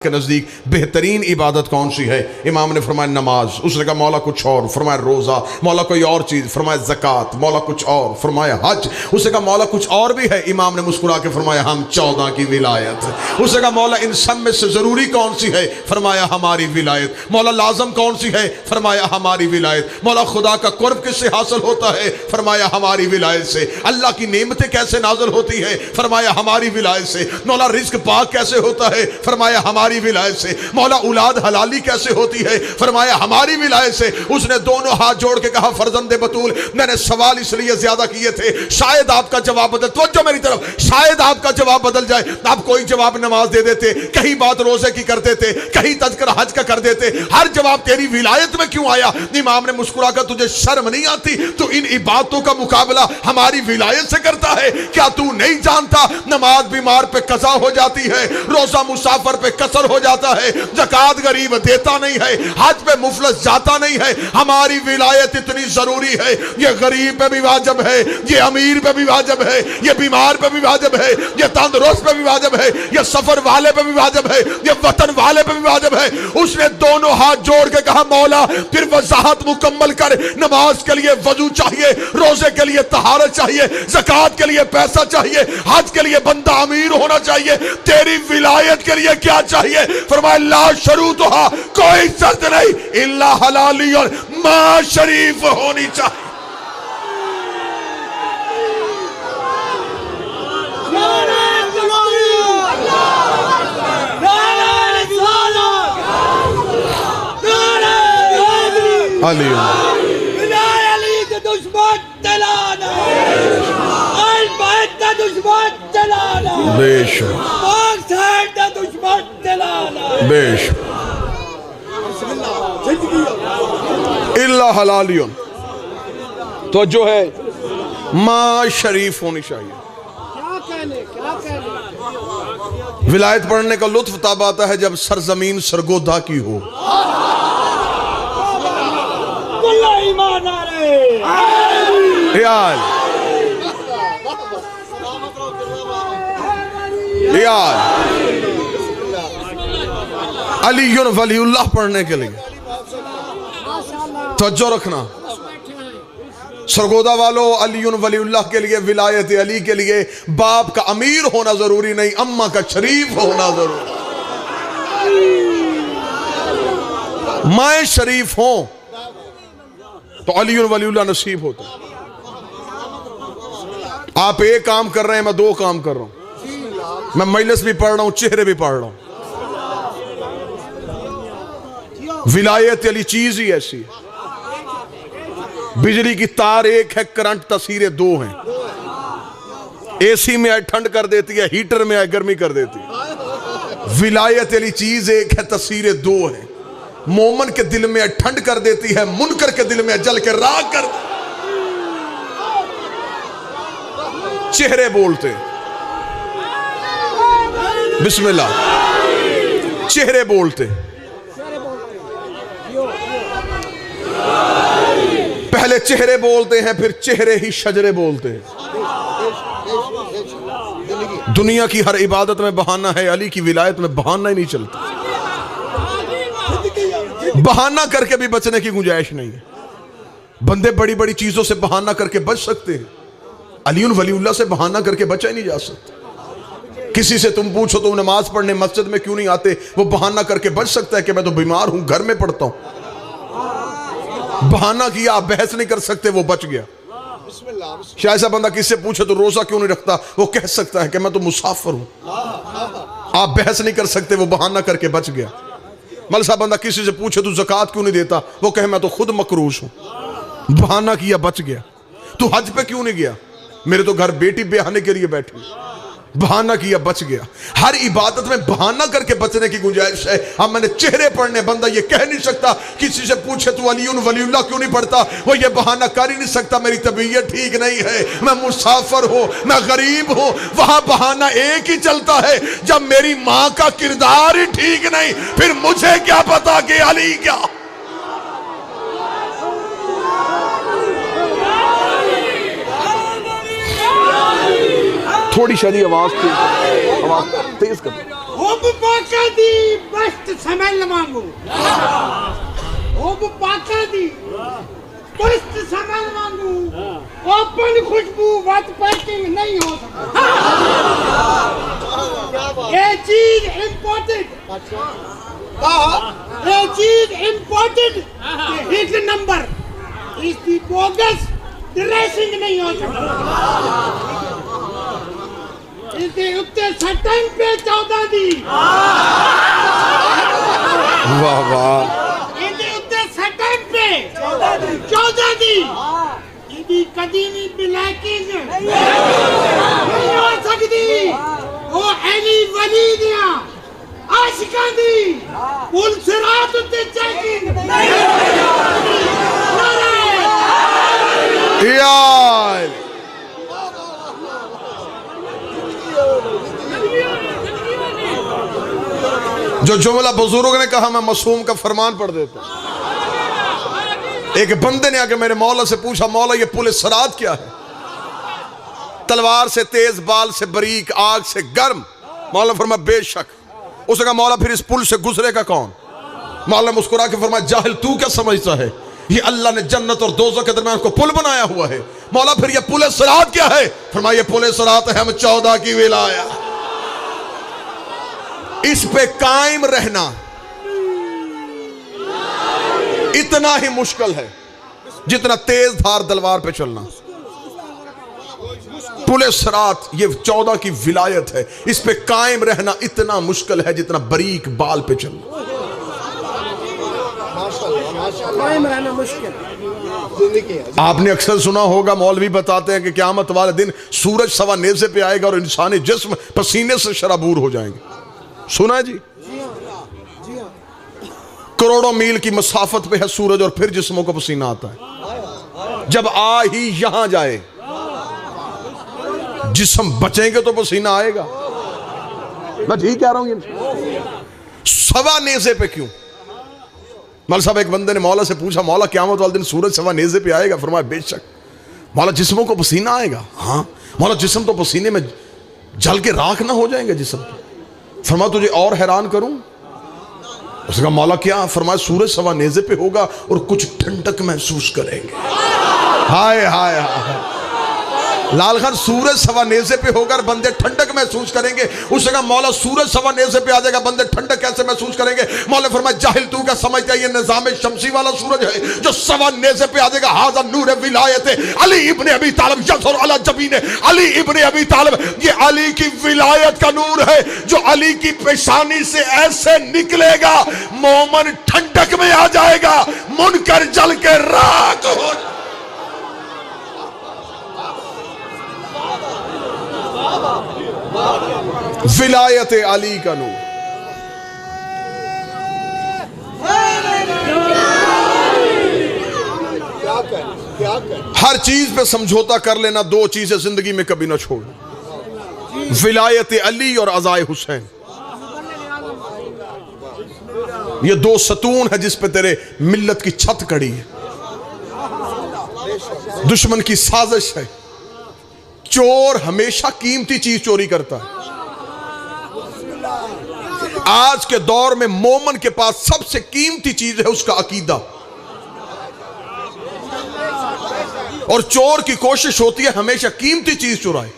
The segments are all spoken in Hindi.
के नज़दीक बेहतरीन इबादत कौन सी है? इमाम ने फरमाया नमाज। उसने कहा मौला कुछ और, फरमाया रोज़ा। मौला कोई और चीज़, फरमाया ज़कात। मौला कुछ और, फरमाया हज। उसने कहा मौला कुछ और भी है? इमाम ने मुस्कुरा के फरमाया हम 14 की विलायत। उसने कहा मौला इन सब में से ज़रूरी कौन सी है? फरमाया हमारी विलायत। मौला लाजम कौन सी है? फरमाया हमारी विलायत। मौला खुदा का कुर्ब किससे हासिल होता है? फरमाया हमारी विलायत से। अल्लाह की नेमतें कैसे नाज़िल होती है? फरमाया हमारी विलायत से। मौला रिज़्क़ पाक कैसे होता है? फरमाया हमारी विलायत से। मौला औलाद हलाली कैसे होती है? फरमाया हमारी विलायत से। उसने दोनों हाथ जोड़ के कहा फर्जंदे बतूल, मैंने सवाल इसलिए ज्यादा किए थे शायद आपका जवाब बदल, तवज्जो मेरी तरफ, शायद आपका जवाब बदल जाए। आप कोई जवाब नमाज दे देते, कहीं बात रोजे की कर देते, कहीं तज़किरा हज का कर देते, हर जवाब तेरी विलायत में क्यों आया? इमाम ने मुस्कुरा कर, तुझे शर्म नहीं आती? तो इन इबादतों का मुकाबला हमारी विलायत से करता है? क्या तू नहीं जानता नमाज बीमार पे कज़ा हो जाती है, रोजा मुसाफिर पे कसर हो जाता है, ज़कात गरीब देता नहीं है, हज पे मुफलस जाता नहीं है। हमारी विलायत इतनी जरूरी है, ये गरीब पे भी वाजिब है, ये अमीर पे भी वाजिब है, ये बीमार पे भी वाजिब है, ये तंदुरुस्त पे भी वाजिब है, ये सफर वाले पे भी वाजिब है, ये वतन वाले पे भी वाजिब है। उसने दोनों हाथ जोड़ के कहा मौला फिर वजाहत मुकम्मल कर, नमाज के लिए वजू चाहिए, रोजे के लिए तहारत चाहिए, ज़कात के लिए पैसा चाहिए, हज के लिए बंदा अमीर होना चाहिए, तेरी विलायत के लिए क्या चाहिए? फरमाया ला शरूत हा, कोई शर्त नहीं, इल्ला हलाली और मां शरीफ होनी चाहिए। अली के दुश्मन चलाना, अल बैत का दुश्मन चलाना, बेशक पाक साइड का दुश्मन चलाना, बेशक इल्ला हलालियन, तो जो है मां शरीफ होनी चाहिए। विलायत पढ़ने का लुत्फ तब आता है जब सरजमीन सरगोदा की हो। यार अलीयुन वलीउल्लाह पढ़ने के लिए तवज्जो रखना। सरगोदा वालों, अलीयुन वलीउल्लाह के लिए, विलायत अली के लिए बाप का अमीर होना जरूरी नहीं, अम्मा का शरीफ होना जरूरी। माए शरीफ हो तो अलीयुन वलीउल्लाह नसीब होता है। आप एक काम कर रहे हैं, मैं दो काम कर रहा हूं, मैं मजलिस भी पढ़ रहा हूं, चेहरे भी पढ़ रहा हूं। विलायत अली चीज ही ऐसी है। बिजली की तार एक है, करंट तस्वीरें दो हैं। एसी में आए ठंड कर देती है, हीटर में आए गर्मी कर देती है। विलायत अली चीज एक है, तस्वीरें दो हैं। मोमन के दिल में ठंड कर देती है, मुनकर के दिल में जल के राख कर। चेहरे बोलते, बिस्मिल्लाह, चेहरे बोलते। पहले चेहरे बोलते हैं, फिर चेहरे ही शजरे बोलते हैं। दुनिया की हर इबादत में बहाना है, अली की विलायत में बहाना ही नहीं चलता। बहाना करके भी बचने की गुंजाइश नहीं है। बंदे बड़ी बड़ी चीजों से बहाना करके बच सकते हैं, अलीयुन वलीउल्लाह से बहाना करके बचा ही नहीं जा सकता। किसी से तुम पूछो तुम नमाज पढ़ने मस्जिद में क्यों नहीं आते, वो बहाना करके बच सकता है कि मैं तो बीमार हूं, घर में पढ़ता हूं। बहाना किया, आप बहस नहीं कर सकते, वो बच गया। शायद ऐसा बंदा किससे पूछे तो रोजा क्यों नहीं रखता, वो कह सकता है कि मैं तो मुसाफिर हूं। आप बहस नहीं कर सकते, वो बहाना करके बच गया। मलसा बंदा किसी से पूछे तू ज़कात क्यों नहीं देता, वो कहे मैं तो खुद मकरूश हूं। बहाना किया, बच गया। तू हज पे क्यों नहीं गया, मेरे तो घर बेटी ब्याहने के लिए बैठी। बहाना किया, बच गया। हर इबादत में बहाना करके बचने की गुंजाइश है। अब मैंने चेहरे पढ़ने, बंदा ये कह नहीं सकता किसी से पूछे तू अलीयुन वलीउल्लाह क्यों नहीं पढ़ता, वो ये बहाना कर ही नहीं सकता मेरी तबीयत ठीक नहीं है, मैं मुसाफिर हूं, मैं गरीब हूं। वहां बहाना एक ही चलता है, जब मेरी मां का किरदार ही ठीक नहीं, फिर मुझे क्या पता कि अली क्या। थोड़ी शादी आवाज तेज कर। हुब पाका दी बस्त समल मांगू हुब पाका दी बस्त समल मांगू ओपन खुशबू वत पैकिंग नहीं हो सकती ये चीज इम्पोर्टेड ये चीज इम्पोर्टेड हिट नंबर इसकी बोगस ड्रेसिंग नहीं हो सकती इसके उत्ते सटन पे 14 दी वाह वाह इसके उत्ते सटन पे 14 दी इसकी कदीमी ब्लैकिंग नहीं हो सकती वो अली वली दिया आशिकां दी पुल सिरात उत्ते चेकिंग यार जो जुमला बुजुर्ग ने कहा मैं मासूम का फरमान पढ़ देता। एक बंदे ने आके मेरे मौला से पूछा, मौला ये पुल सिरात क्या है? तलवार से तेज, बाल से बारीक, आग से गर्म। मौला फरमाया बेशक। उसने कहा मौला फिर इस पुल से गुजरेगा कौन? मौला मुस्कुरा के फरमाया जाहिल तू क्या समझता है, ये अल्लाह ने जन्नत और दोज़ख के दरमियान को पुल बनाया हुआ है। मौला फिर ये पुल सिरात क्या है? फरमाया ये पुल सिरात है हम 14 की विलाया। इस पे कायम रहना इतना ही मुश्किल है जितना तेज धार तलवार पे चलना। पुल सिरात ये 14 की विलायत है, इस पे कायम रहना इतना मुश्किल है जितना बारीक बाल पे चलना। कायम रहना मुश्किल। आपने अक्सर सुना होगा मौलवी बताते हैं कि क़यामत वाले दिन सूरज सवा नेज़े पे आएगा और इंसानी जिस्म पसीने से शराबूर हो जाएंगे। सुना है जी? करोड़ों मील की मसाफत पे है सूरज और फिर जिस्मों को पसीना आता है। जब आ ही यहां जाए जिस्म बचेंगे तो पसीना आएगा। मैं ठीक कह रहा हूं? सवा नेज़े पे क्यों? मौला साहब एक बंदे ने मौला से पूछा, मौला क़यामत वाले दिन सूरज सवा नेज़े पे आएगा? फरमाया बेशक। मौला जिस्मों को पसीना आएगा? हाँ। मौला जिस्म तो पसीने में जल के राख ना हो जाएंगे जिस्म? फरमाया तुझे और हैरान करूं? उसने कहा मौला क्या? फरमाया सूरज सवा नेज़े पे होगा और कुछ ठंडक महसूस करेंगे। हाय हाय हाय लाल खान, सूरज सवा नेज़े पे होगा और बंदे ठंडक महसूस करेंगे। उसने कहा मौला सूरज सवा नेज़े पे आ जाएगा, बंदे ठंडक कैसे महसूस करेंगे? मौला फरमाया जाहिल तू क्या समझता है ये निज़ाम शमसी वाला सूरज है जो सवा नेज़े पे आ जाएगा? हाज़ा नूर विलायत अली इब्ने अबी तालिब यज़हर अला जबीन अली इब्ने अबी तालिब। ये अली की विलायत का नूर है जो अली की पेशानी से ऐसे निकलेगा मोमन ठंडक में आ जाएगा, मुनकर जल के राख हो। विलायत अली का नूर। हर चीज पे समझौता कर लेना, दो चीजें जिंदगी में कभी ना छोड़, विलायत अली और अज़ाए हुसैन। ये दो सतून है जिस पे तेरे मिल्लत की छत कड़ी है। दुश्मन की साजिश है। चोर हमेशा कीमती चीज चोरी करता है। आज के दौर में मोमन के पास सबसे कीमती चीज है उसका अकीदा, और चोर की कोशिश होती है हमेशा कीमती चीज चुराए।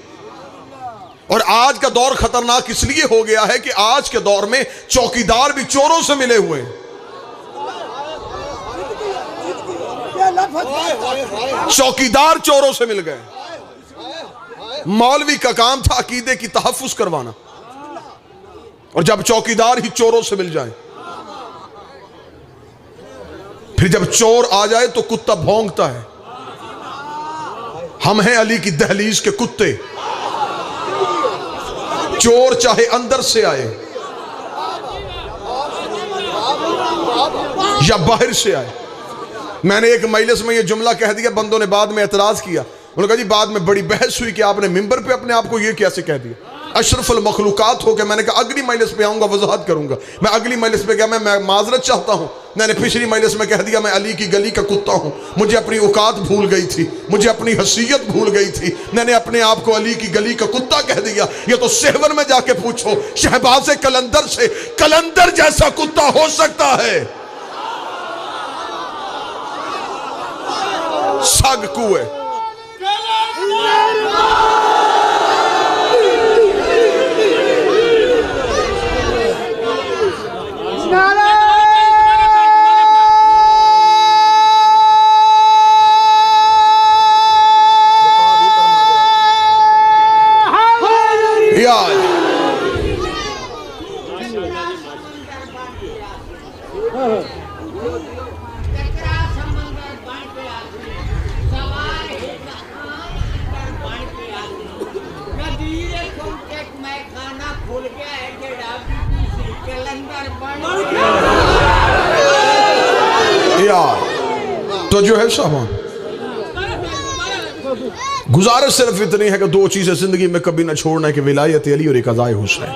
और आज का दौर खतरनाक इसलिए हो गया है कि आज के दौर में चौकीदार भी चोरों से मिले हुए हैं। चौकीदार चोरों से मिल गए। मौलवी का काम था अकीदे की तहफ्फुज करवाना, और जब चौकीदार ही चोरों से मिल जाए, फिर जब चोर आ जाए तो कुत्ता भौंकता है। हम हैं अली की दहलीज के कुत्ते। चोर चाहे अंदर से आए या बाहर से आए। मैंने एक मजलिस में यह जुमला कह दिया, बंदों ने बाद में एतराज किया। उन्होंने कहा जी बाद में बड़ी बहस हुई कि आपने मिंबर पे अपने आप को ये कैसे कह दिया। अशरफुल मखलूकात हो के मैंने कहा अगली मजलिस पे आऊँगा, वजाहत करूँगा। मैं अगली मजलिस पे गया, मैं माजरत चाहता हूँ, मैंने पिछली मजलिस में कह दिया मैं अली की गली का कुत्ता हूँ, मुझे अपनी औकात भूल गई थी, मुझे अपनी हसीयत भूल गई थी, मैंने अपने आप को अली की गली का कुत्ता कह दिया। ये तो सेहवन में जाके पूछो शहबाज कलंदर से, कलंदर जैसा कुत्ता हो सकता है? सग कुए तो जो है सामान गुजारिश सिर्फ इतनी है कि दो चीजें जिंदगी में कभी ना छोड़ना है कि विलायत अली और एक अज़ाए हुसैन।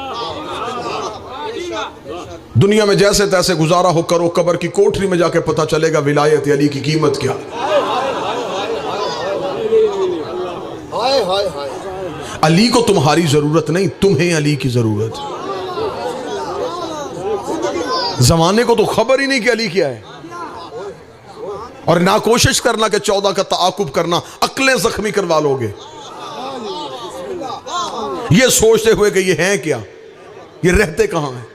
दुनिया में जैसे तैसे गुजारा हो करो, कब्र की कोठरी में जाके पता चलेगा विलायत अली की कीमत क्या। अली को तुम्हारी जरूरत नहीं, तुम्हें अली की जरूरत। जमाने को तो खबर ही नहीं कि अली क्या है, और ना कोशिश करना कि 14 का ताकुब करना, अक्लें जख्मी करवा लोगे ये सोचते हुए कि ये हैं क्या, ये रहते कहां हैं,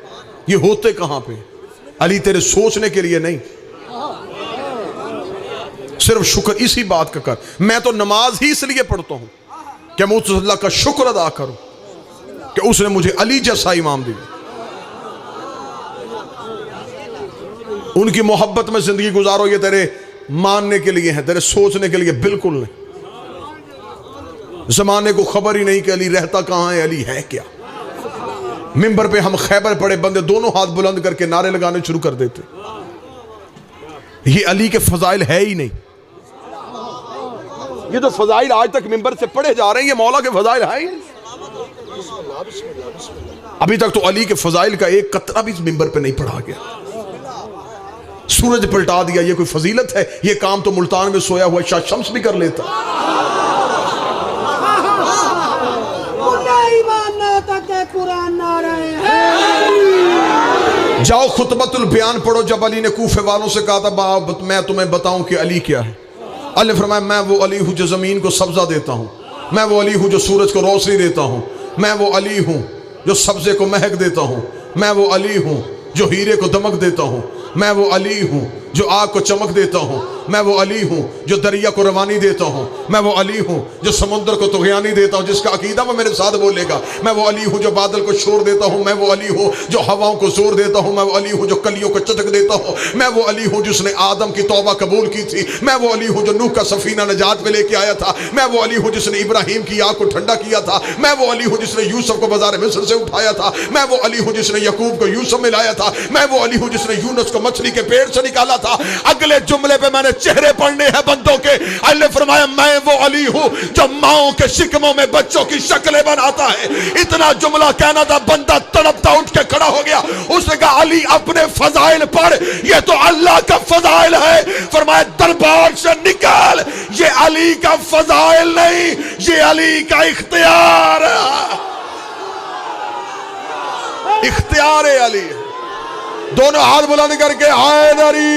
ये होते कहां पे। अली तेरे सोचने के लिए नहीं, सिर्फ शुक्र इसी बात का कर। मैं तो नमाज ही इसलिए पढ़ता हूं कि मैं उस अल्लाह का शुक्र अदा करूं कि उसने मुझे अली जैसा इमाम दिया। उनकी मोहब्बत में जिंदगी गुजारो, ये तेरे मानने के लिए है, तेरे सोचने के लिए बिल्कुल नहीं। जमाने को खबर ही नहीं कि अली रहता कहां है, अली है क्या। मिंबर पे हम खैबर पड़े बंदे दोनों हाथ बुलंद करके नारे लगाने शुरू कर देते, ये अली के फजाइल है ही नहीं। ये तो फजाइल आज तक मिंबर से पढ़े जा रहे हैं, ये मौला के फजाइल है ही नहीं। अभी तक तो अली के फजाइल का एक कतरा भी इस मिंबर पे नहीं पढ़ा गया। सूरज पलटा दिया, ये कोई फजीलत है? ये काम तो मुल्तान में सोया हुआ शाह शम्स भी कर लेता। जाओ खुतबतुल बयान पढ़ो, जब अली ने कूफे वालों से कहा था बाप मैं तुम्हें बताऊं कि अली क्या है। अल्लाह फरमाया मैं वो अली हूं जो जमीन को सब्जा देता हूं, मैं वो अली हूं जो सूरज को रोशनी देता हूं, मैं वो अली हूं जो सब्जे को महक देता हूं, मैं वो अली हूं जो हीरे को दमक देता हूं, मैं वो अली हूं जो आग को चमक देता हूं, मैं वो अली हूं जो दरिया को रवानी देता हूं, मैं वो अली हूं जो समुद्र को तुग़यानी देता हूं। जिसका अकीदा वो मेरे साथ बोलेगा, मैं वो अली हूं जो बादल को शोर देता हूं, मैं वो अली हूं जो हवाओं को जोर देता हूं, मैं वो अली हूं जो कलियों को चटक देता हूं, मैं वो अली हूं जिसने आदम की तौबा कबूल की थी, मैं वो अली हूं जो नूह का सफीना नजात में लेके आया था, मैं वो अली हूं जिसने इब्राहिम की आग को ठंडा किया था, मैं वो अली हूं जिसने यूसुफ को बाजार मिस्र से उठाया था, मैं वो अली हूं जिसने यकूब को यूसुफ में लाया था, मैं वो अली हूं जिसने यूनुस को मछली के पेट से निकाला था। अगले जुमले पे मैंने चेहरे पढ़ने हैं बंदों के। अल्लाह फरमाया मैं वो अली हूं जो माओं के शिकमों में बच्चों की शक्लें बनाता है। इतना जुमला कहना था, बंदा तड़पता उठ के खड़ा हो गया। उसने कहा अली अपने फजाइल पढ़, ये तो अल्लाह का फजाइल है। फरमाया दरबार से निकाल, ये अली का फजाइल नहीं, ये अली का इख्तियार है। इख्तियार है अली। दोनों हाथ बुलंद करके हैदरी।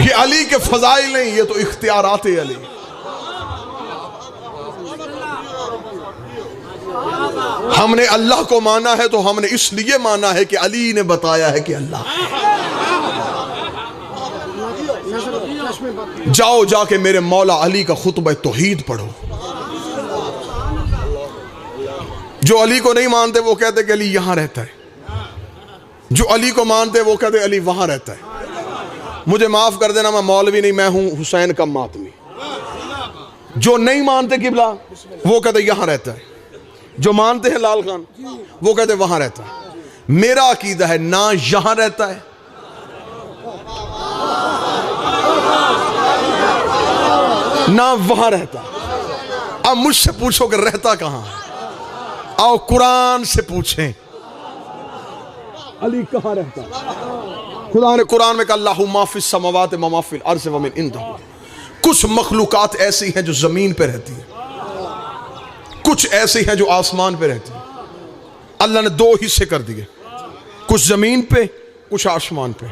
ये अली के फजाइल नहीं, ये तो इख्तियारात अली। हमने अल्लाह को माना है तो हमने इसलिए माना है कि अली ने बताया है कि अल्लाह है। जाओ जाके मेरे मौला अली का खुतबा तौहीद पढ़ो। जो अली को नहीं मानते वो कहते कि अली यहां रहता है, जो अली को मानते वो कहते अली वहां रहता है। मुझे माफ कर देना, मैं मौलवी नहीं, मैं हूं हुसैन का मातमी। जो नहीं मानते किबला वो कहते यहां रहता है, जो मानते हैं लाल खान वो कहते वहां रहता है। मेरा अकीदा है ना यहां रहता है ना वहां रहता। अब मुझसे पूछो कि रहता कहां? आओ कुरान से पूछें अली कहां रहता। खुदा ने कुरान में कहा अल्लाहु माफिस समावात व माफिल अर्ज़ व मिन इंदहु। कुछ मखलूकात ऐसी हैं जो जमीन पे रहती हैं, कुछ ऐसी हैं जो आसमान पे रहती हैं। अल्लाह ने दो हिस्से कर दिए, कुछ जमीन पे कुछ आसमान पे।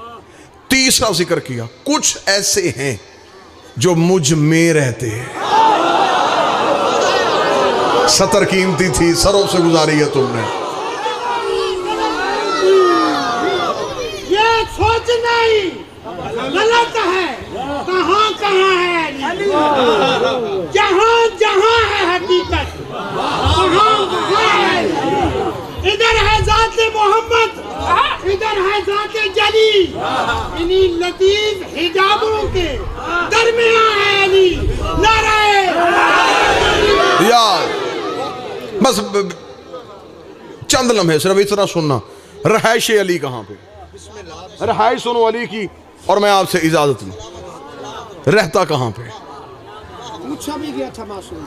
तीसरा जिक्र किया कुछ ऐसे हैं जो मुझ में रहते हैं। सतर कीमती थी, सरों से गुजारी है तुमने। ये सोचना ही गलत है। कहाँ कहाँ है अली? जहाँ जहाँ है हकीकत, वहाँ वहाँ है। इधर है जाते मोहम्मद, इधर है जाते जली। इन्हीं लतीफ हिजाबों के दरमियान है अली। नारे यार बस चंद लम्हे सिर्फ इतना सुनना, रहायश अली कहां पे? रहायश सुनो अली की, और मैं आपसे इजाजत लूं, रहता कहां पे? पूछा भी गया था मासूम।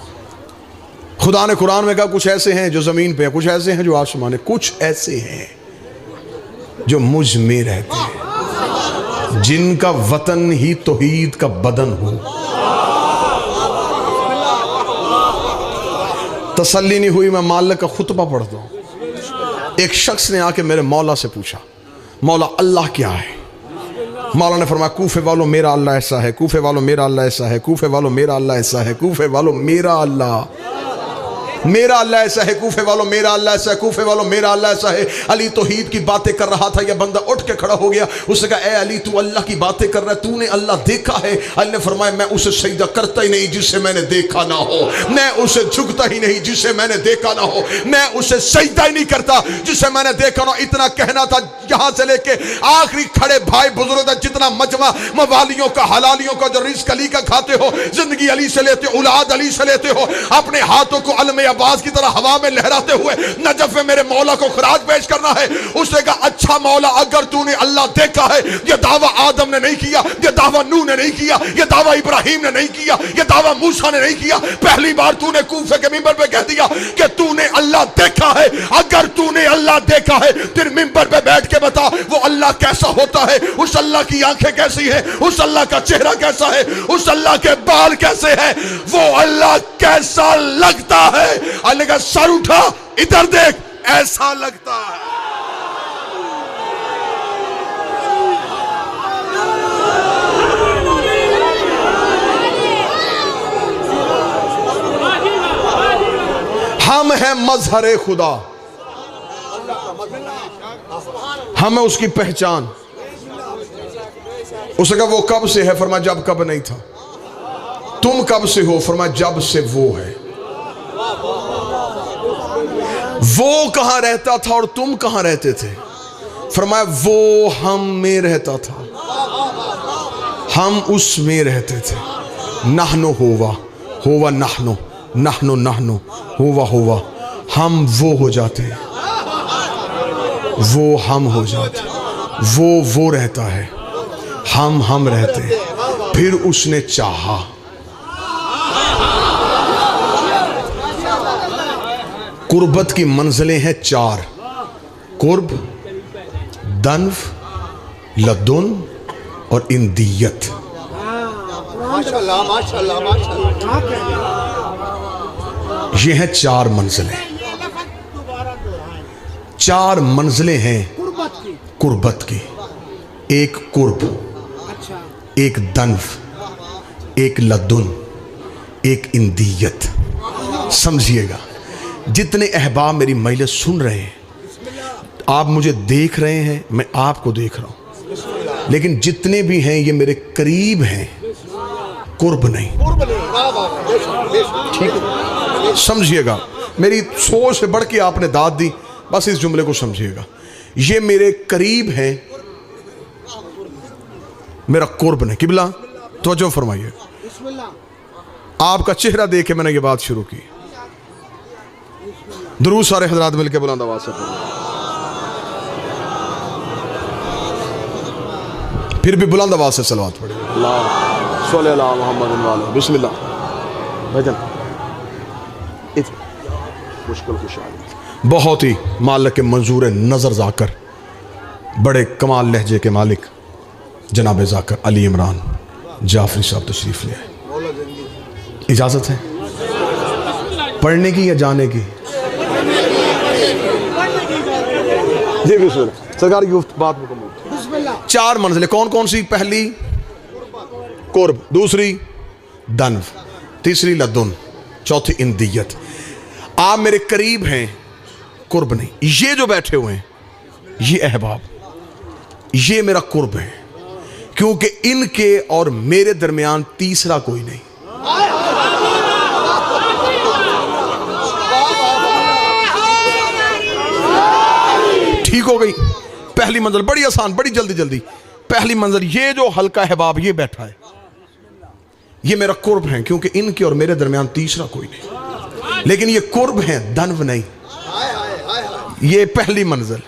खुदा ने कुरान में कहा कुछ ऐसे हैं जो जमीन पे है, कुछ ऐसे हैं जो आसमान है, कुछ ऐसे हैं जो मुझ में रहते हैं, जिनका वतन ही तौहीद का बदन हो। तसल्ली नहीं हुई, मैं मालिक का खुतबा पढ़ता हूं। एक शख्स ने आके मेरे मौला से पूछा, मौला अल्लाह क्या है? मौला ने फरमाया कूफे वालों मेरा अल्लाह ऐसा है, कूफे वालों मेरा अल्लाह ऐसा है, कूफे वालों मेरा अल्लाह ऐसा है, कूफे वालों मेरा अल्लाह ऐसा है, कूफे वालों मेरा अल्लाह ऐसा है, कूफे वालों मेरा अल्लाह ऐसा है। अली तौहीद की बातें कर रहा था, यह बंदा उठ के खड़ा हो गया। उसने कहा ए अली तू अल्लाह की बातें कर रहा है, तूने अल्लाह देखा है? अली ने फरमाया मैं उसे सजदा करता ही नहीं जिसे मैंने देखा ना हो, मैं उसे झुकता ही नहीं जिसे मैंने देखा ना हो, मैं उसे सजदा ही नहीं करता जिसे मैंने देखा ना। इतना कहना था, यहां से लेके आखिरी खड़े भाई बुजुर्ग तक जितना मजमा मवालियों का हलालियों का जो रिस्क अली का खाते हो, जिंदगी अली से लेते हो, औलाद अली से लेते हो, अपने हाथों को अलमे अब्बास की तरह हवा में लहराते हुए नजफ में मेरे मौला को खराज पेश करना है। उसने कहा अच्छा मौला अगर तूने अल्लाह देखा है, यह दावा आदम ने नहीं किया, यह दावा नूह ने नहीं किया, यह दावा इब्राहिम ने नहीं किया, यह दावा मूसा ने नहीं किया। पहली बार तूने कूफे के मिंबर पे कह दिया कि तूने अल्लाह देखा है। अगर तूने अल्लाह देखा है फिर मिंबर पे बैठ के बता वो अल्लाह कैसा होता है, उस अल्लाह की आंखें कैसी है, उस अल्लाह का चेहरा कैसा है, उस अल्लाह के बाल कैसे हैं, वो अल्लाह कैसा लगता है। अल्लाह का सर उठा, इधर देख, ऐसा लगता है। हम हैं मजहर खुदा, हम है उसकी पहचान। उसने कहा वो कब से है? फरमाया जब कब नहीं था। तुम कब से हो? फरमाया जब से वो है। वो कहां रहता था और तुम कहां रहते थे? फरमाया वो हम में रहता था, हम उसमें रहते थे। नहनो होवा, होवा नहनो, नहनो नहनो, होवा होवा। हम वो हो जाते, वो हम हो जाते, वो रहता है, हम रहते। फिर उसने चाहा। कुर्बत की मंजिलें हैं चार, कुर्ब, दन्व, लदुन और इंदियत। माशाल्लाह माशाल्लाह माशाल्लाह। ये हैं चार मंजिलें, चार मंजिलें हैं कुर्बत की। एक कुर्ब, एक दन्व, एक लदुन, एक इंदियत। समझिएगा, जितने अहबाब मेरी महिला सुन रहे हैं, आप मुझे देख रहे हैं, मैं आपको देख रहा हूं, लेकिन जितने भी हैं ये मेरे करीब हैं, कुर्ब नहीं। ठीक समझिएगा, मेरी सोच से बढ़ के आपने दाद दी, बस इस जुमले को समझिएगा। ये मेरे करीब है, मेरा कुर्ब नहीं। किबला तवज्जो फरमाइए, आपका चेहरा देख के मैंने ये बात शुरू की। दुरूद सारे हजरात मिलकर बुलंद आवाज से पढ़ो, फिर भी बुलंद आवाज से सलवात पढ़े। अल्लाह सल्लल्लाहु अलैहि वसल्लम। बिस्मिल्लाह। भजन मुश्किल खुशहाल बहुत ही मालिक के मंजूर नज़र जाकर बड़े कमाल लहजे के मालिक जनाब जाकर अली इमरान जाफरी साहब तशरीफ ले आए। इजाज़त है पढ़ने की या जाने की? जी बिल्कुल सरकार की बात मुकम्मल। 4 मंजिलें कौन कौन सी? पहली कुर्ब, दूसरी दन्व, तीसरी लदुन, चौथी इंदियत। आप मेरे करीब हैं, कुर्ब नहीं। ये जो बैठे हुए हैं ये अहबाब, ये मेरा कुर्ब है, क्योंकि इनके और मेरे दरमियान तीसरा कोई नहीं। ठीक हो गई पहली मंजिल, बड़ी आसान, बड़ी जल्दी जल्दी। पहली मंजिल, ये जो हल्का अहबाब ये बैठा है ये मेरा कुर्ब है, क्योंकि इनके और मेरे दरमियान तीसरा कोई नहीं। लेकिन ये कुर्ब है, दन्व नहीं। ये पहली मंजिल।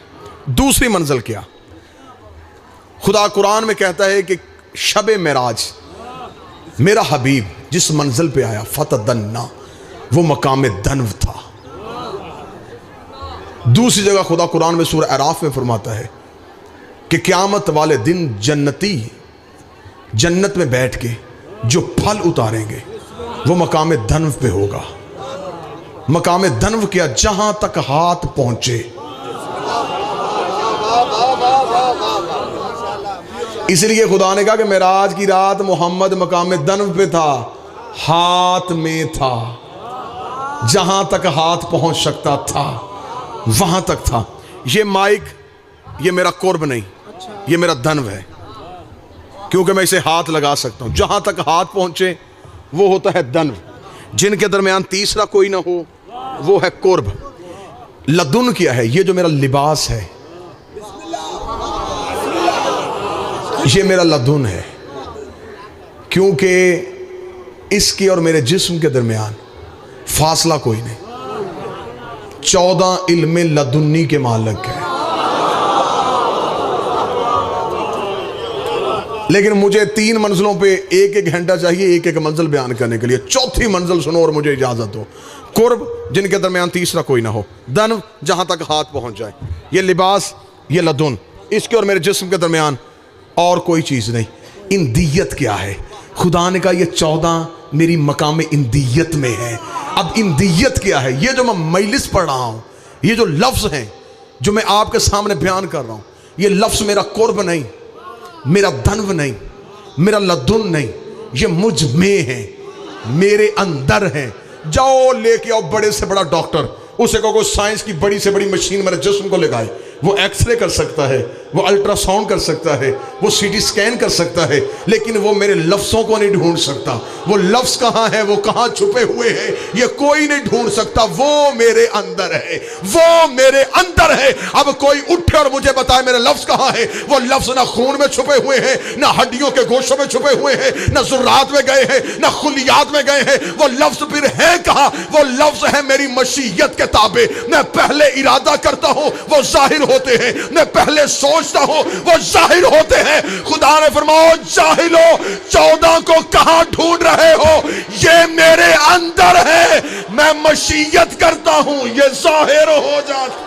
दूसरी मंजिल क्या? खुदा कुरान में कहता है कि शबे मेराज मेरा हबीब जिस मंजिल पे आया फतदन्ना, वो मकाम दन्व था। दूसरी जगह खुदा कुरान में सूरह अराफ में फरमाता है कि क़यामत वाले दिन जन्नती जन्नत में बैठ के जो फल उतारेंगे वो मकाम दन्व पे होगा। मकाम दन्व क्या? जहां तक हाथ पहुंचे। इसलिए खुदा ने कहा कि मेराज की रात मोहम्मद मकाम दन्व पे था, हाथ में था, जहां तक हाथ पहुंच सकता था वहां तक था। ये माइक ये मेरा कुर्ब नहीं, ये मेरा दन्व है, क्योंकि मैं इसे हाथ लगा सकता हूं। जहां तक हाथ पहुंचे वो होता है दन्व। जिनके दरमियान तीसरा कोई ना हो वो है कुर्ब। लदुन क्या है? ये जो मेरा लिबास है ये मेरा लदुन है, क्योंकि इसके और मेरे जिस्म के दरमियान फासला कोई नहीं। 14 इल्म लदुन्नी के मालिक है। लेकिन मुझे 3 मंजिलों पे 1-1 घंटा चाहिए एक मंजिल बयान करने के लिए। चौथी मंजिल सुनो और मुझे इजाजत हो। कुर्ब जिनके दरमियान तीसरा कोई ना हो, दन्व जहां तक हाथ पहुंच जाए, ये लिबास, ये लदुन, इसके और मेरे जिस्म के दरमियान और कोई चीज नहीं। इंदियत क्या है? खुदा ने कहा ये 14 मेरी मकाम इंदियत में है। अब इंदियत क्या है? ये जो मैं मजलिस पढ़ रहा हूं, ये जो लफ्ज हैं जो मैं आपके सामने बयान कर रहा हूं, ये लफ्ज मेरा कुर्ब नहीं, मेरा दन्व नहीं, मेरा लदुन नहीं, ये मुझ में है, मेरे अंदर है। जाओ लेके आओ बड़े से बड़ा डॉक्टर, उसे कहो साइंस की बड़ी से बड़ी मशीन मेरे जिस्म को लगाए, वो एक्सरे कर सकता है, वो अल्ट्रासाउंड कर सकता है, वो सीटी स्कैन कर सकता है, लेकिन वो मेरे लफ्ज़ों को नहीं ढूंढ सकता। वो लफ्ज़ कहाँ है, वो कहाँ छुपे हुए हैं, ये कोई नहीं ढूंढ सकता। वो मेरे अंदर है, वो मेरे अंदर है। अब कोई उठे और मुझे बताए मेरे लफ्ज़ कहाँ है। वो लफ्ज़ ना खून में छुपे हुए हैं, ना हड्डियों के गोशों में छुपे हुए हैं, ना जुर्रात में गए हैं, ना खुलियात में गए हैं। वो लफ्ज़ फिर है कहाँ? वो लफ्ज़ है मेरी मशीयत के ताबे। मैं पहले इरादा करता हूँ वो जाहिर होते हैं, मैं पहले सोचता हूं वो जाहिर होते हैं। खुदा ने फरमाया जाहिलो 14 को कहां ढूंढ रहे हो? ये मेरे अंदर है, मैं मशीयत करता हूं ये जाहिर हो जाता।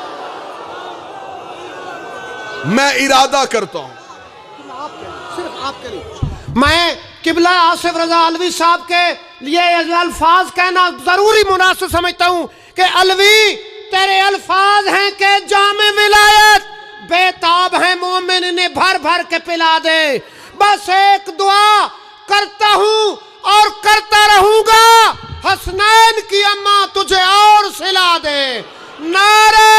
मैं इरादा करता हूं। सिर्फ आप करें। मैं किबला आसिफ रजा अलवी साहब के लिए अल्फाज कहना जरूरी मुनासिब समझता हूं कि अलवी तेरे अल्फाज हैं कि जामे विलायत बेताब है, मोमिन ने भर भर के पिला दे। बस एक दुआ करता हूं और करता रहूंगा, हसनैन की अम्मा तुझे और सिला दे। नारे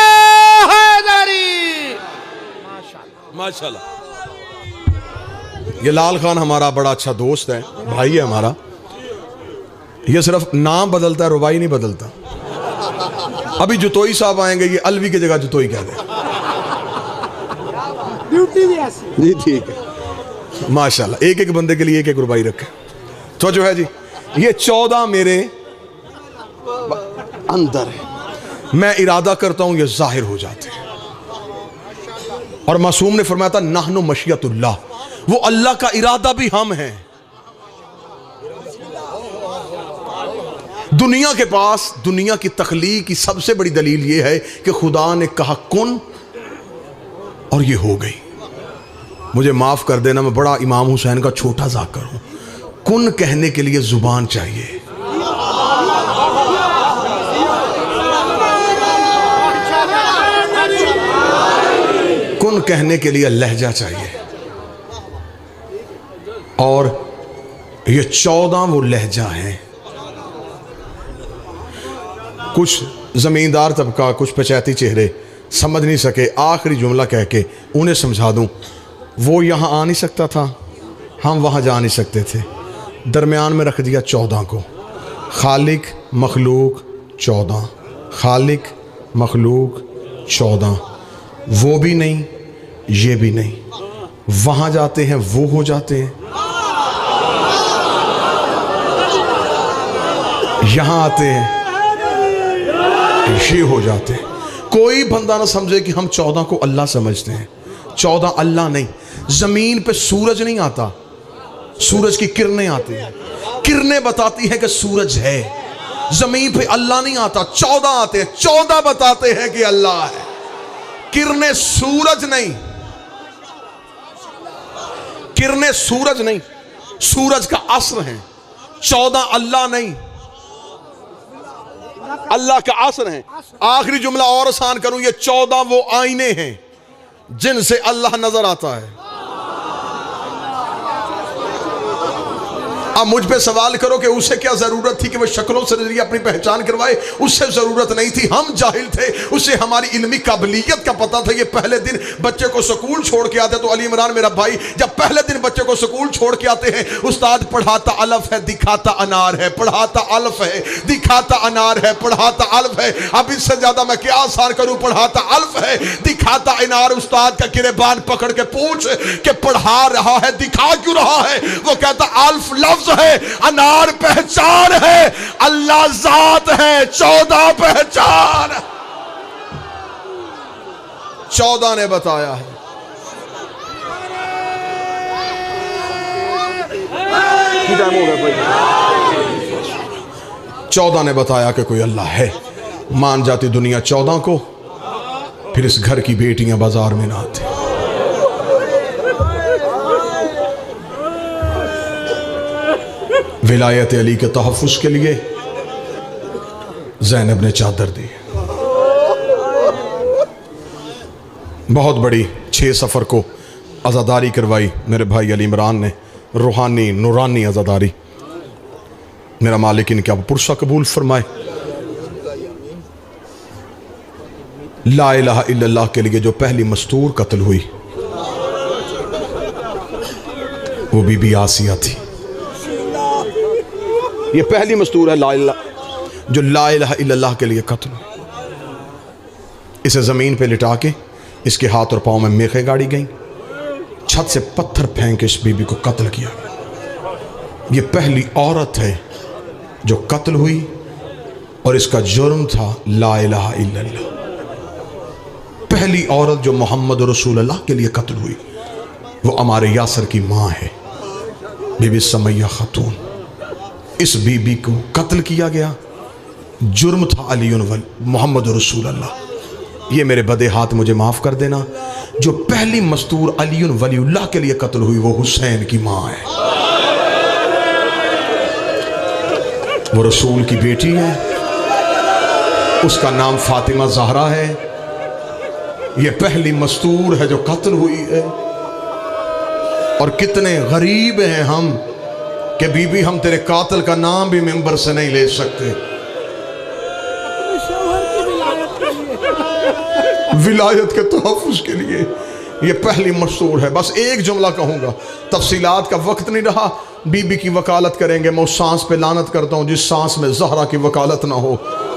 हैदरी। माशाल्लाह। ये लाल खान हमारा बड़ा अच्छा दोस्त है, भाई है हमारा। ये सिर्फ नाम बदलता है, रुबाई नहीं बदलता। अभी जुतोई साहब आएंगे, ये अलवी की जगह जुतोई कह दे। ड्यूटी भी ऐसी। जी ठीक है माशाल्लाह। एक एक बंदे के लिए एक एक रुबाई रखे। तो जो है जी ये 14 मेरे अंदर है, मैं इरादा करता हूं ये जाहिर हो जाते हैं। और मासूम ने फरमाया था नाहनु मशियतुल्लाह, वो अल्लाह का इरादा भी हम हैं। दुनिया के पास दुनिया की तख्लीक की सबसे बड़ी दलील यह है कि खुदा ने कहा कुन और ये हो गई। मुझे माफ कर देना, मैं बड़ा इमाम हुसैन का छोटा जाकर हूं। कुन कहने के लिए जुबान चाहिए, कुन कहने के लिए लहजा चाहिए, और ये 14 वो लहजा हैं। कुछ जमींदार तबका, कुछ पंचायती चेहरे समझ नहीं सके। आखिरी जुमला कह के उन्हें समझा दूं, वो यहाँ आ नहीं सकता था, हम वहाँ जा नहीं सकते थे, दरमियान में रख दिया 14 को। खालिक मखलूक 14, खालिक मखलूक 14, वो भी नहीं ये भी नहीं। वहाँ जाते हैं वो हो जाते हैं, यहाँ आते हैं ये हो जाते हैं। कोई बंदा ना समझे कि हम 14 को अल्लाह समझते हैं। 14 अल्लाह नहीं। जमीन पे सूरज नहीं आता, सूरज की किरणें आती हैं, किरणें बताती हैं कि सूरज है। जमीन पे अल्लाह नहीं आता, 14 आते हैं, 14 बताते हैं कि अल्लाह है। किरणें सूरज नहीं, किरणें सूरज नहीं, सूरज का असर है। 14 अल्लाह नहीं, अल्लाह का असर है। आखिरी जुमला और आसान करूं, ये 14 वो आईने हैं जिनसे अल्लाह नजर आता है। अब मुझ पे सवाल करो कि उसे क्या जरूरत थी कि वह शक्लों से नजरिए अपनी पहचान करवाए। उससे जरूरत नहीं थी, हम जाहिल थे, उसे हमारी इल्मी काबिलियत का पता था। ये पहले दिन बच्चे को स्कूल छोड़ के आते, तो अली इमरान मेरा भाई जब पहले दिन बच्चे को स्कूल छोड़ के आते हैं, उस्ताद पढ़ाता अलफ है दिखाता अनार है, पढ़ाता अलफ है दिखाता अनार है, पढ़ाता अलफ है। अब इससे ज्यादा मैं क्या आसान करूं, पढ़ाता अलफ है दिखाता अनार। उस्ताद का गिरेबान पकड़ के पूछ के पढ़ा रहा है दिखा क्यों रहा है? वो कहता अल्फ लफ्ज है, अनार पहचान है, अल्लाह जात है। 14 पहचान 14 ने बताया है। टाइम हो गया भाई। 14 ने बताया कि कोई अल्लाह है। मान जाती दुनिया 14 को, फिर इस घर की बेटियां बाजार में ना आती। विलायत अली के तहफ़्फ़ुज़ के लिए ज़ैनब ने चादर दी। बहुत बड़ी 6 सफ़र को आज़ादारी करवाई मेरे भाई अली इमरान ने, रूहानी नूरानी आज़ादारी। मेरा मालिक इनका पुरसा कबूल फरमाए। ला इलाहा इल्लल्लाह के लिए जो पहली मस्तूर कत्ल हुई वो बीबी आसिया थी। ये पहली मस्तूर है जो ला इलाहा इल्लल्लाह के लिए कत्ल हुई। इसे ज़मीन पे लिटा के इसके हाथ और पाँव में मेखें गाड़ी गई, छत से पत्थर फेंक के इस बीबी को कत्ल किया। ये पहली औरत है जो कत्ल हुई और इसका जुर्म था ला इलाहा इल्लल्लाह। पहली औरत जो मोहम्मद रसूलुल्लाह के लिए कत्ल हुई वो अमारे यासर की माँ है, बीबी समैया खातून। इस बीबी को कत्ल किया गया, जुर्म था अली मोहम्मद रसूलुल्लाह। ये मेरे बदे हाथ मुझे माफ़ कर देना। जो पहली मस्तूर अली वलीउल्लाह के लिए कत्ल हुई वो हुसैन की माँ है, वो रसूल की बेटी है, उसका नाम फातिमा ज़हरा है। ये पहली मस्तूर है जो कत्ल हुई है। और कितने गरीब हैं हम कि बीबी हम तेरे कातिल का नाम भी मिंबर से नहीं ले सकते। विलायत के तहफ़्फ़ुज़ के लिए ये पहली मस्तूर है। बस एक जुमला कहूँगा, तफसीलात का वक्त नहीं रहा। बीबी की वकालत करेंगे। मैं उस सांस पे लानत करता हूँ जिस सांस में ज़हरा की वकालत ना हो।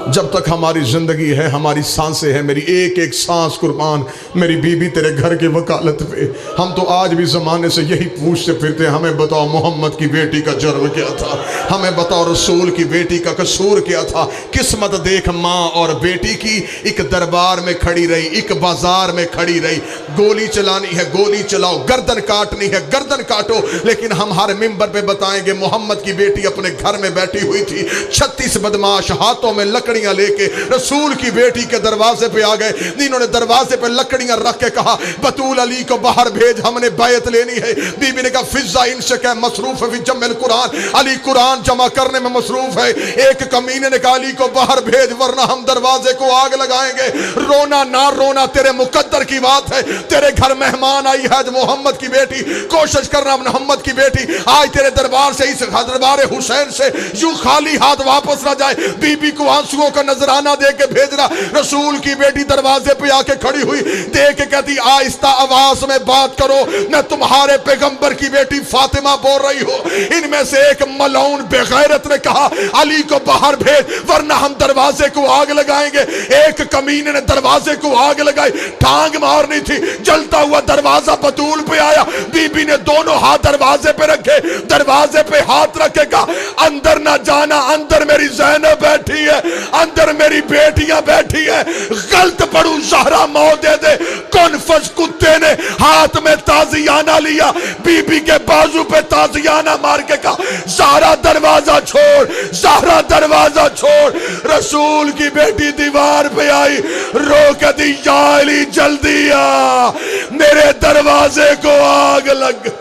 जब तक हमारी जिंदगी है, हमारी सांसें हैं, मेरी एक एक सांस कुर्बान मेरी बीबी तेरे घर की वकालत पे। हम तो आज भी ज़माने से यही पूछते फिरते, हमें बताओ मोहम्मद की बेटी का जुर्म क्या था, हमें बताओ रसूल की बेटी का कसूर क्या था। किस्मत देख माँ और बेटी की, एक दरबार में खड़ी रही, एक बाजार में खड़ी रही। गोली चलानी है गोली चलाओ, गर्दन काटनी है गर्दन काटो, लेकिन हम हर मिंबर पे बताएंगे मोहम्मद की बेटी अपने घर में बैठी हुई थी। 36 बदमाश हाथों में लकड़ियां लेके रसूल की बेटी के दरवाजे पे आ गए। इन्होंने दरवाजे पे लकड़ियां रख के कहा बतूल अली को बाहर भेज, हमने बैत लेनी है। बीबी ने कहा फिजा इनसे क्या मसरूफ है जमल कुरान, अली कुरान जमा करने में मसरूफ है। एक कमीने ने कहा अली को बाहर भेज वरना हम दरवाजे को आग लगाएंगे। रोना ना रोना तेरे मुकद्दर की बात है, तेरे घर मेहमान आई है मोहम्मद की बेटी, कोशिश करना मोहम्मद की बेटी आज तेरे दरबार से, इस दरबार हुसैन से यूं खाली हाथ वापस ना जाए। बीबी को आंसुओं का नजराना दे के भेज रहा। रसूल की बेटी दरवाजे पे आके खड़ी हुई, देख के कहती आहिस्ता आवाज में बात करो, मैं तुम्हारे पैगंबर की बेटी फातिमा बोल रही हूँ। इनमें से एक मलऊन बेगैरत ने कहा अली को बाहर भेज वरना हम दरवाजे को आग लगाएंगे। एक कमीने ने दरवाजे को आग लगाई, टांग मारनी थी, जलता हुआ दरवाजा बतूल पे आया। बीबी ने दोनों हाथ दरवाजे पे रखे, दरवाजे पे हाथ रखेगा, अंदर ना जाना, अंदर मेरी ज़ैनब बैठी है, अंदर मेरी बेटियां बैठी है, गलत पड़ू ज़हरा मौत दे दे। कौनफस कुत्ते ने हाथ में ताजियाना लिया, बीबी के बाजू पे ताजियाना मार के कहा ज़हरा दरवाजा छोड़, ज़हरा दरवाजा छोड़। रसूल की बेटी दीवार पे आई, रो के दी या अली जल्दी आ, मेरे दरवाजे को आग लग।